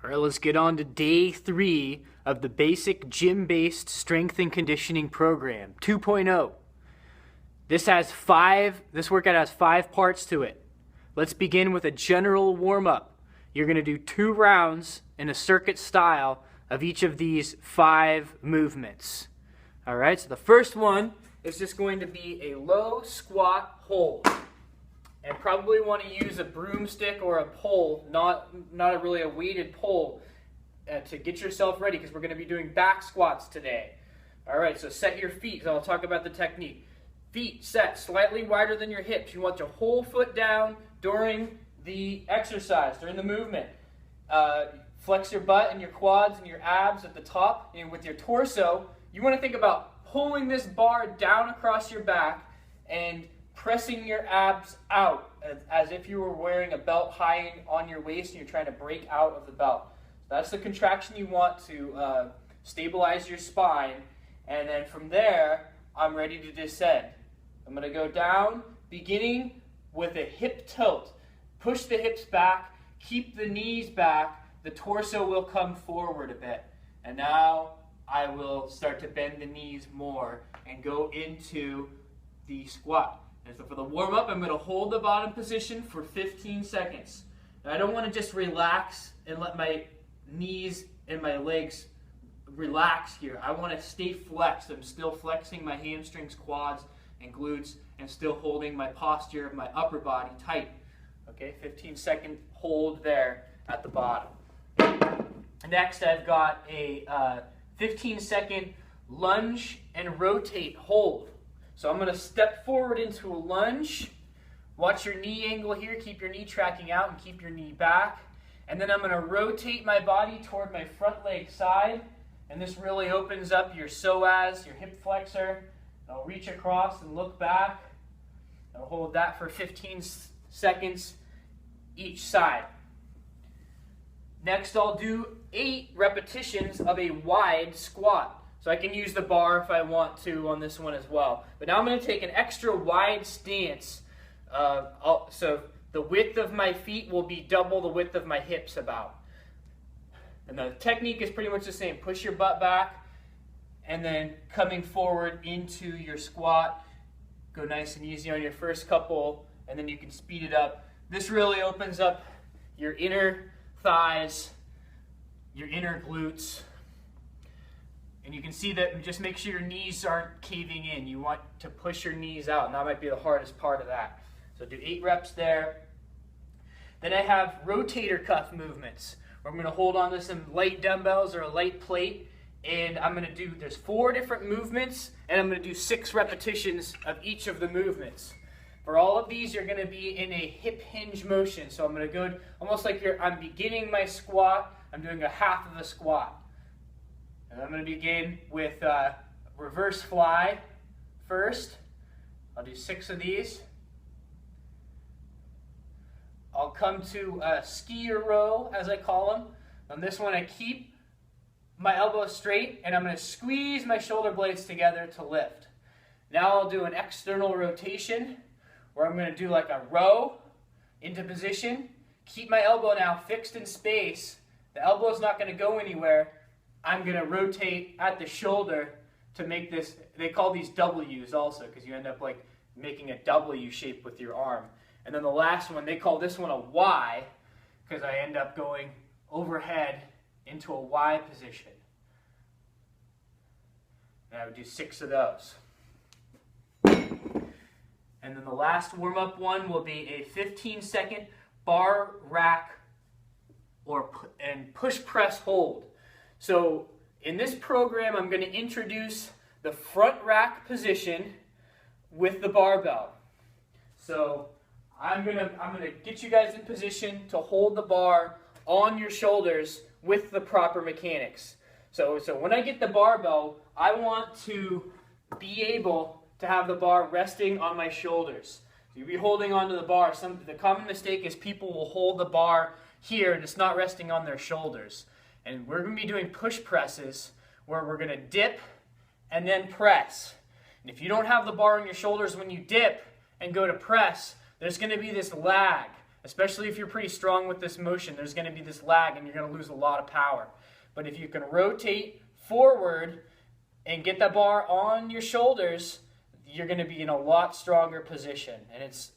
All right, let's get on to day 3 of the basic gym-based strength and conditioning program 2.0. This workout has 5 parts to it. Let's begin with a general warm-up. You're going to do 2 rounds in a circuit style of each of these 5 movements. All right, so the first one is just going to be a low squat hold. And probably want to use a broomstick or a pole, not really a weighted pole, to get yourself ready, because we're going to be doing back squats today. All right, so set your feet. So I'll talk about the technique. Feet set slightly wider than your hips. You want your whole foot down during the exercise, during the movement. Flex your butt and your quads and your abs at the top, and with your torso, you want to think about pulling this bar down across your back and pressing your abs out as if you were wearing a belt high on your waist and you're trying to break out of the belt. So that's the contraction you want to stabilize your spine. And then from there, I'm ready to descend. I'm going to go down, beginning with a hip tilt. Push the hips back, keep the knees back, the torso will come forward a bit. And now I will start to bend the knees more and go into the squat. And so for the warm-up, I'm going to hold the bottom position for 15 seconds. Now, I don't want to just relax and let my knees and my legs relax here. I want to stay flexed. I'm still flexing my hamstrings, quads, and glutes, and still holding my posture of my upper body tight. Okay, 15-second hold there at the bottom. Next, I've got a 15-second lunge and rotate hold. So I'm going to step forward into a lunge. Watch your knee angle here. Keep your knee tracking out and keep your knee back. And then I'm going to rotate my body toward my front leg side. And this really opens up your psoas, your hip flexor. I'll reach across and look back. I'll hold that for 15 seconds each side. Next, I'll do 8 repetitions of a wide squat. So I can use the bar if I want to on this one as well. But now I'm going to take an extra wide stance. So the width of my feet will be double the width of my hips about. And the technique is pretty much the same. Push your butt back and then coming forward into your squat. Go nice and easy on your first couple, and then you can speed it up. This really opens up your inner thighs, your inner glutes. And you can see that, just make sure your knees aren't caving in. You want to push your knees out, and that might be the hardest part of that. So do 8 reps there. Then I have rotator cuff movements, where I'm going to hold on to some light dumbbells or a light plate, and I'm going to do, there's 4 different movements, and I'm going to do 6 repetitions of each of the movements. For all of these, you're going to be in a hip hinge motion. So I'm going to go almost like I'm beginning my squat. I'm doing a half of a squat. And I'm going to begin with reverse fly first. I'll do 6 of these. I'll come to skier row, as I call them. On this one, I keep my elbows straight, and I'm going to squeeze my shoulder blades together to lift. Now I'll do an external rotation, where I'm going to do like a row into position. Keep my elbow now fixed in space. The elbow's not going to go anywhere. I'm going to rotate at the shoulder to make this, they call these W's also, because you end up like making a W shape with your arm. And then the last one, they call this one a Y, because I end up going overhead into a Y position. And I would do 6 of those. And then the last warm-up one will be a 15-second bar rack and push press hold. So in this program, I'm going to introduce the front rack position with the barbell. So I'm going to get you guys in position to hold the bar on your shoulders with the proper mechanics. So when I get the barbell, I want to be able to have the bar resting on my shoulders. So you'll be holding onto the bar. The common mistake is people will hold the bar here and it's not resting on their shoulders. And we're going to be doing push presses where we're going to dip and then press. And if you don't have the bar on your shoulders when you dip and go to press, there's going to be this lag especially if you're pretty strong with this motion. There's going to be this lag and you're going to lose a lot of power. But if you can rotate forward and get the bar on your shoulders, you're going to be in a lot stronger position, and it's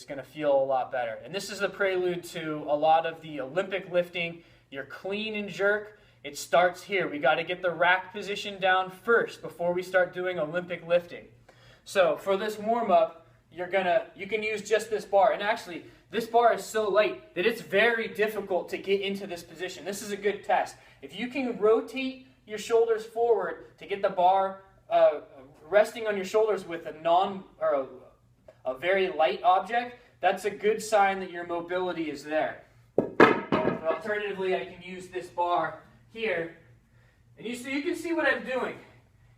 going to feel a lot better. And this is the prelude to a lot of the Olympic lifting. Your clean and jerk, it starts here. We got to get the rack position down first before we start doing Olympic lifting. So for this warm-up, you can use just this bar. And actually, this bar is so light that it's very difficult to get into this position. This is a good test. If you can rotate your shoulders forward to get the bar resting on your shoulders with a very light object, that's a good sign that your mobility is there. But alternatively, I can use this bar here, and you can see what I'm doing.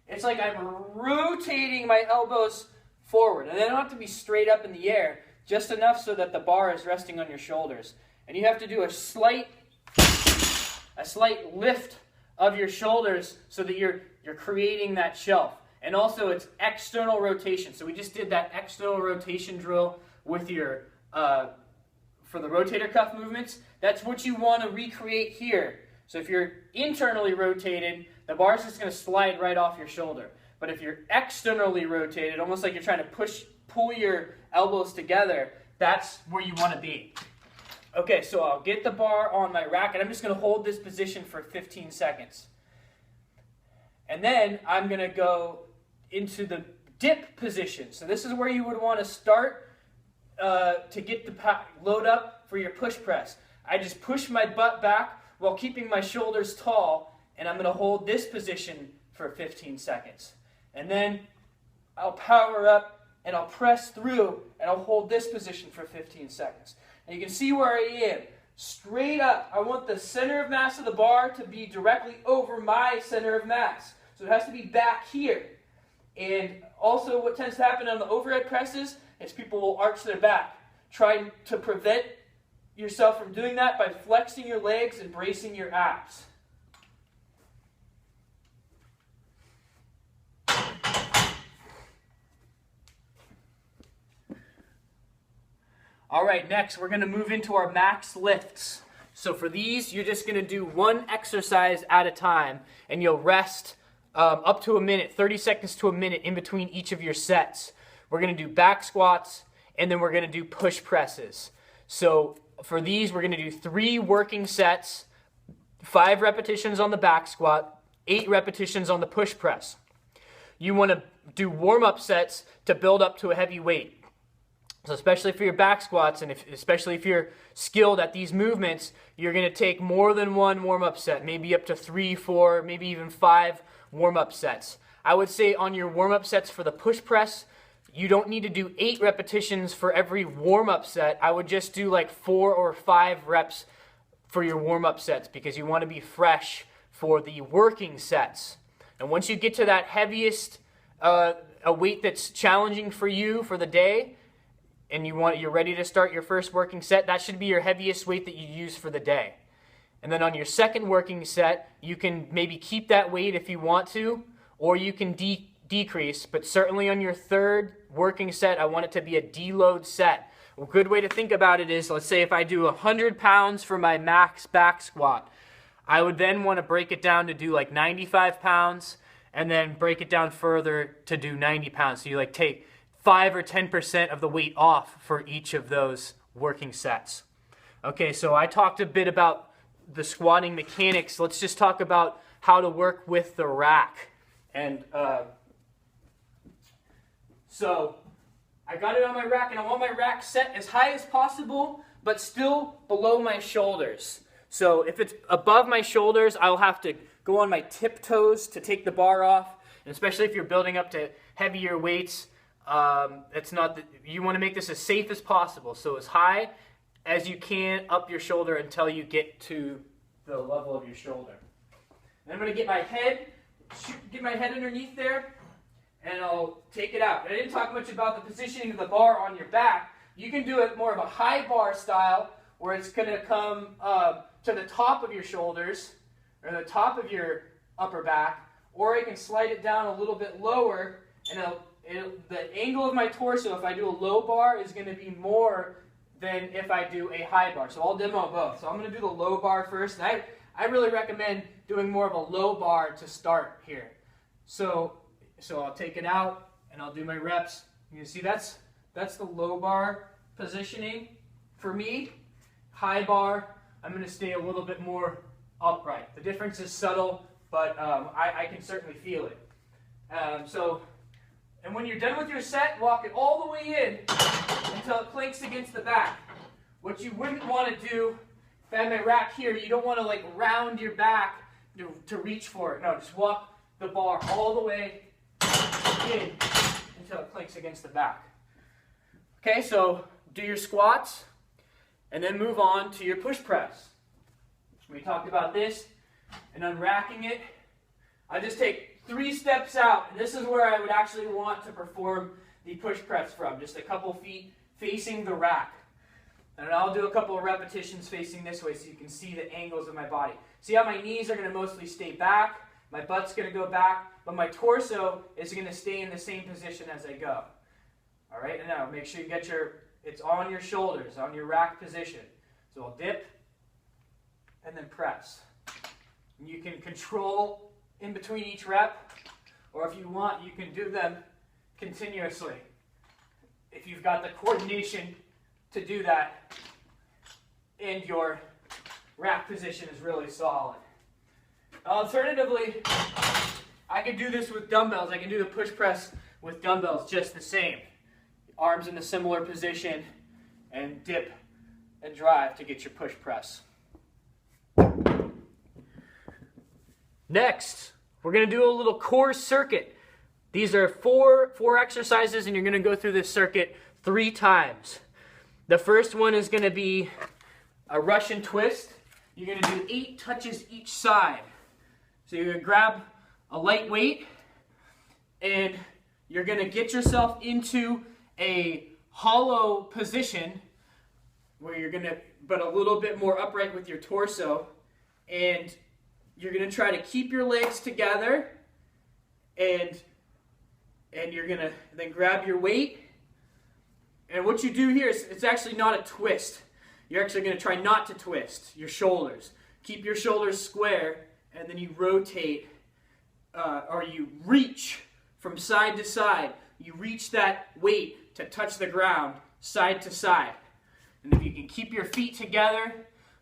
It's like I'm rotating my elbows forward, and they don't have to be straight up in the air, just enough so that the bar is resting on your shoulders. And you have to do a slight lift of your shoulders so that you're creating that shelf. And also it's external rotation. So we just did that external rotation drill with your for the rotator cuff movements. That's what you want to recreate here. So if you're internally rotated, the bar is just going to slide right off your shoulder. But if you're externally rotated, almost like you're trying to pull your elbows together, that's where you want to be. Okay, so I'll get the bar on my rack, and I'm just going to hold this position for 15 seconds. And then I'm going to go into the dip position. So this is where you would want to start to get the load up for your push press. I just push my butt back while keeping my shoulders tall, and I'm going to hold this position for 15 seconds. And then I'll power up and I'll press through and I'll hold this position for 15 seconds. And you can see where I am. Straight up. I want the center of mass of the bar to be directly over my center of mass. So it has to be back here. And also what tends to happen on the overhead presses is people will arch their back. Try to prevent yourself from doing that by flexing your legs and bracing your abs. All right, next we're going to move into our max lifts. So for these, you're just going to do one exercise at a time, and you'll rest up to a minute, 30 seconds to a minute in between each of your sets. We're going to do back squats, and then we're going to do push presses. So for these, we're going to do 3 working sets, 5 repetitions on the back squat, 8 repetitions on the push press. You want to do warm-up sets to build up to a heavy weight. So especially for your back squats, and especially if you're skilled at these movements, you're going to take more than one warm-up set, maybe up to 3, 4, maybe even 5 warm-up sets. I would say on your warm-up sets for the push press, you don't need to do 8 repetitions for every warm-up set. I would just do like 4 or 5 reps for your warm-up sets because you want to be fresh for the working sets. And once you get to that heaviest, a weight that's challenging for you for the day, and you're ready to start your first working set, that should be your heaviest weight that you use for the day. And then on your second working set, you can maybe keep that weight if you want to, or you can decrease, but certainly on your third working set, I want it to be a deload set. A good way to think about it is, let's say if I do 100 pounds for my max back squat, I would then want to break it down to do like 95 pounds, and then break it down further to do 90 pounds. So you like take 5 or 10% of the weight off for each of those working sets. Okay, so I talked a bit about the squatting mechanics. Let's just talk about how to work with the rack. And so I got it on my rack, and I want my rack set as high as possible, but still below my shoulders. So if it's above my shoulders, I'll have to go on my tiptoes to take the bar off, and especially if you're building up to heavier weights, you want to make this as safe as possible. So as high as you can up your shoulder until you get to the level of your shoulder. And I'm going to get my head underneath there, and I'll take it out. I didn't talk much about the positioning of the bar on your back. You can do it more of a high bar style, where it's going to come to the top of your shoulders, or the top of your upper back, or I can slide it down a little bit lower, and the angle of my torso, if I do a low bar, is going to be more than if I do a high bar. So I'll demo both. So I'm going to do the low bar first. And I really recommend doing more of a low bar to start here. So I'll take it out and I'll do my reps. You can see that's the low bar positioning for me. High bar, I'm going to stay a little bit more upright. The difference is subtle, but I can certainly feel it. And when you're done with your set, walk it all the way in until it clinks against the back. What you wouldn't want to do, if I have my rack here, you don't want to like round your back to reach for it. No, just walk the bar all the way in until it clinks against the back. Okay, so do your squats and then move on to your push press. We talked about this and unracking it. I just take 3 steps out, and this is where I would actually want to perform the push press from, just a couple feet facing the rack. And I'll do a couple of repetitions facing this way so you can see the angles of my body. See how my knees are going to mostly stay back, my butt's going to go back, but my torso is going to stay in the same position as I go. All right, and now make sure you get it's on your shoulders, on your rack position. So I'll dip and then press. And you can control in between each rep, or if you want, you can do them continuously. If you've got the coordination to do that and your rack position is really solid. Alternatively, I can do this with dumbbells. I can do the push press with dumbbells just the same. Arms in a similar position and dip and drive to get your push press. Next, we're going to do a little core circuit. These are four exercises, and you're going to go through this circuit 3 times. The first one is going to be a Russian twist. You're going to do 8 touches each side. So you're going to grab a light weight, and you're going to get yourself into a hollow position where you're going to, but a little bit more upright with your torso, and you're going to try to keep your legs together, and you're going to then grab your weight. And what you do here is, it's actually not a twist. You're actually going to try not to twist your shoulders. Keep your shoulders square, and then you rotate, or you reach from side to side. You reach that weight to touch the ground side to side. And if you can keep your feet together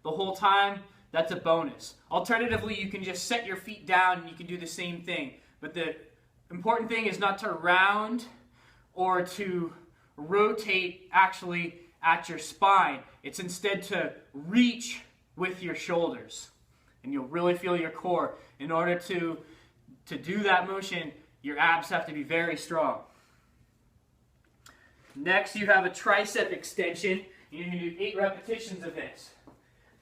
the whole time, that's a bonus. Alternatively, you can just set your feet down and you can do the same thing. But the important thing is not to round or to rotate actually at your spine. It's instead to reach with your shoulders. And you'll really feel your core. In order to do that motion, your abs have to be very strong. Next, you have a tricep extension. You're going to do 8 repetitions of this.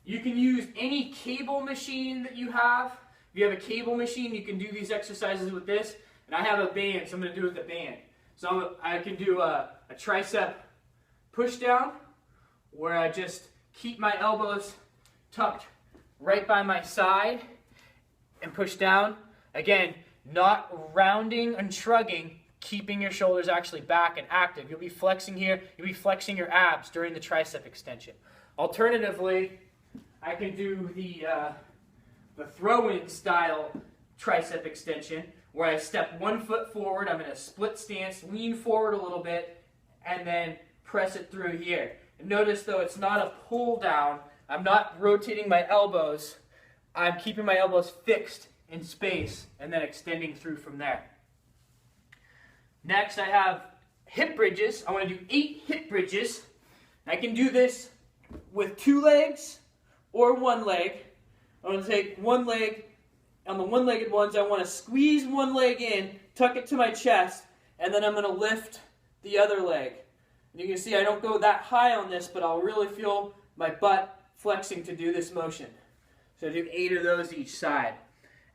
You can use any cable machine that you have. If you have a cable machine, you can do these exercises with this. And I have a band, so I'm going to do it with the band. So I can do a tricep push down, where I just keep my elbows tucked right by my side and push down. Again, not rounding and shrugging, keeping your shoulders actually back and active. You'll be flexing here. You'll be flexing your abs during the tricep extension. Alternatively, I can do the throw-in style tricep extension, where I step 1 foot forward. I'm in a split stance, lean forward a little bit, and then press it through here. And notice, though, it's not a pull down. I'm not rotating my elbows. I'm keeping my elbows fixed in space and then extending through from there. Next, I have hip bridges. I want to do 8 hip bridges. I can do this with 2 legs or 1 leg. I'm going to take 1 leg. On the one-legged ones, I want to squeeze 1 leg in, tuck it to my chest, and then I'm going to lift the other leg. And you can see I don't go that high on this, but I'll really feel my butt flexing to do this motion. So I do 8 of those each side.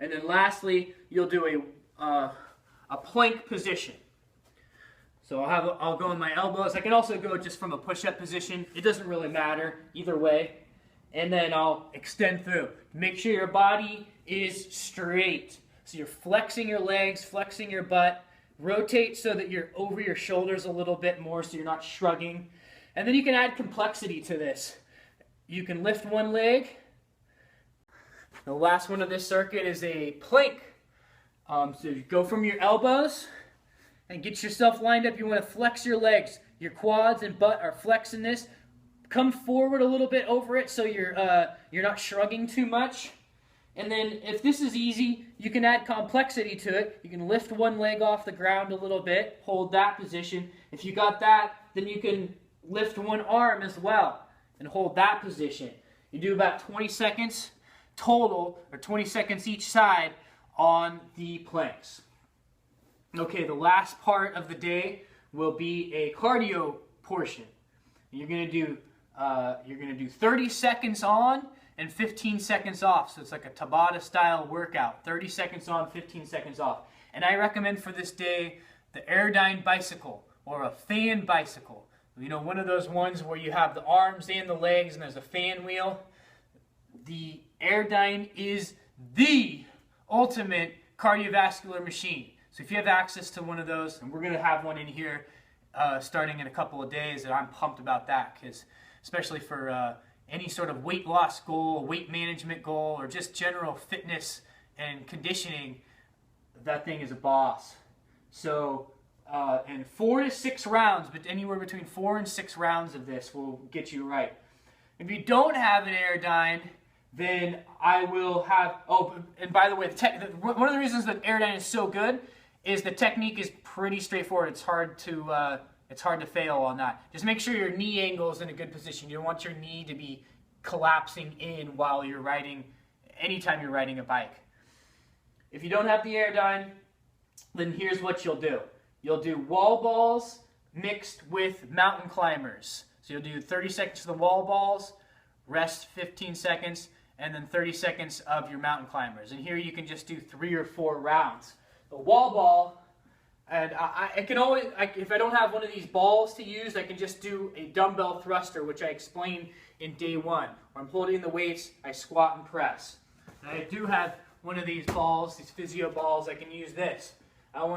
And then lastly, you'll do a plank position. So I'll go on my elbows. I can also go just from a push-up position. It doesn't really matter either way. And then I'll extend through. Make sure your body is straight. So you're flexing your legs, flexing your butt. Rotate so that you're over your shoulders a little bit more so you're not shrugging. And then you can add complexity to this. You can lift one leg. The last one of this circuit is a plank. So you go from your elbows and get yourself lined up. You want to flex your legs. Your quads and butt are flexing this. Come forward a little bit over it so you're not shrugging too much. And then if this is easy, you can add complexity to it. You can lift one leg off the ground a little bit, hold that position. If you got that, then you can lift one arm as well and hold that position. You do about 20 seconds total, or 20 seconds each side on the planks. Okay, the last part of the day will be a cardio portion. You're going to do 30 seconds on and 15 seconds off. So it's like a Tabata style workout. 30 seconds on, 15 seconds off. And I recommend for this day the Airdyne bicycle or a fan bicycle. You know, one of those ones where you have the arms and the legs and there's a fan wheel. The Airdyne is the ultimate cardiovascular machine. So if you have access to one of those, and we're going to have one in here starting in a couple of days, and I'm pumped about that, because especially for any sort of weight loss goal, weight management goal, or just general fitness and conditioning, that thing is a boss. So, and 4 to 6 rounds, but anywhere between 4 and 6 rounds of this will get you right. If you don't have an Airdyne, then I will have, oh, and by the way, one of the reasons that Airdyne is so good is the technique is pretty straightforward. It's hard to fail on that. Just make sure your knee angle is in a good position. You don't want your knee to be collapsing in while you're riding, anytime you're riding a bike. If you don't have the Airdyne, then here's what you'll do. You'll do wall balls mixed with mountain climbers. So you'll do 30 seconds of the wall balls, rest 15 seconds, and then 30 seconds of your mountain climbers. And here you can just do 3 or 4 rounds. The wall ball, and I can always, if I don't have one of these balls to use, I can just do a dumbbell thruster, which I explained in day 1. Where I'm holding the weights, I squat and press. And I do have one of these balls, these physio balls, I can use this. I want